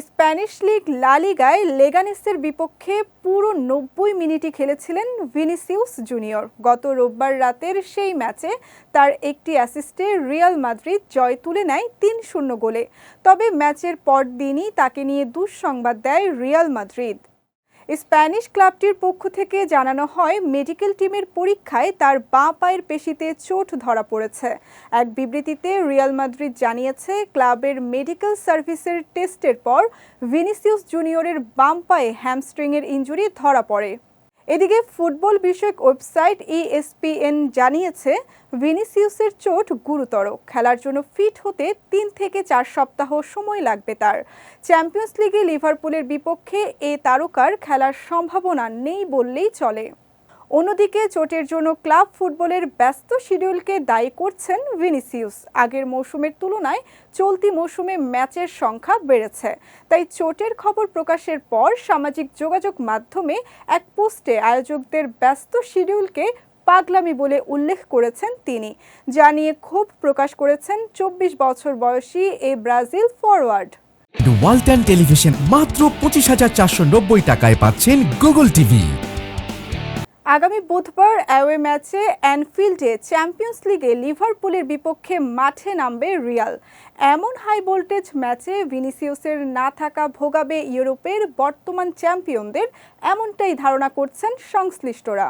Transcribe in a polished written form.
Spanish league লা লিগায় লেগানেসের বিপক্ষে পুরো ৯০ মিনিটই খেলেছিলেন ভিনিসিউস জুনিয়র। গত রোববার রাতের সেই ম্যাচে তার একটি অ্যাসিস্টে রিয়াল মাদ্রিদ জয় তুলে নেয় ৩-০ গোলে। তবে ম্যাচের পরদিনই তাকে নিয়ে দুঃসংবাদ দেয় রিয়াল মাদ্রিদ। স্প্যানিশ ক্লাবটির পক্ষ থেকে জানানো হয়, মেডিকেল টিমের পরীক্ষায় তার বাঁ পায়ের পেশিতে চোট ধরা পড়েছে। এক বিবৃতিতে রিয়াল মাদ্রিদ জানিয়েছে, ক্লাবের মেডিকেল সার্ভিসের টেস্টের পর ভিনিসিউস জুনিয়রের বাম পায়ে হ্যামস্ট্রিংয়ের ইনজুরি ধরা পড়ে। এদিকে ফুটবল বিষয়ক ওয়েবসাইট ESPN জানিয়েছে, ভিনিসিউসের চোট গুরুতর। খেলার জন্য ফিট হতে ৩ থেকে ৪ সপ্তাহ সময় লাগবে তার। চ্যাম্পিয়ন্স লিগে লিভারপুলের বিপক্ষে এ তারকার খেলার সম্ভাবনা নেই বললেই চলে। অন্যদিকে চোটের জন্য ক্লাব ফুটবলের ব্যস্ত শিডিউলকে দায়ী করছেন ভিনিসিউস। আগের মৌসুমের তুলনায় চলতি মৌসুমে ম্যাচের সংখ্যা বেড়েছে। তাই চোটের খবর প্রকাশের পর সামাজিক যোগাযোগ মাধ্যমে এক পোস্টে আয়োজকদের ব্যস্ত শিডিউলকে পাগলামি বলে উল্লেখ করেছেন তিনি। যা নিয়ে ক্ষোভ প্রকাশ করেছেন ২৪ বছর বয়সী এই ব্রাজিল ফরওয়ার্ড। ওয়ালটন টেলিভিশন মাত্র ২৫,৪৯০ টাকায় পাচ্ছেন গুগল টিভি। আগামী বুধবার অ্যাওয়ে ম্যাচে অ্যানফিল্ডে চ্যাম্পিয়ন্স লিগে লিভারপুলের বিপক্ষে মাঠে নামবে রিয়াল। এমন হাই ভোল্টেজ ম্যাচে ভিনিসিউসের না থাকা ভোগাবে ইউরোপের বর্তমান চ্যাম্পিয়নদের, এমনটাই ধারণা করছেন সংশ্লিষ্টরা।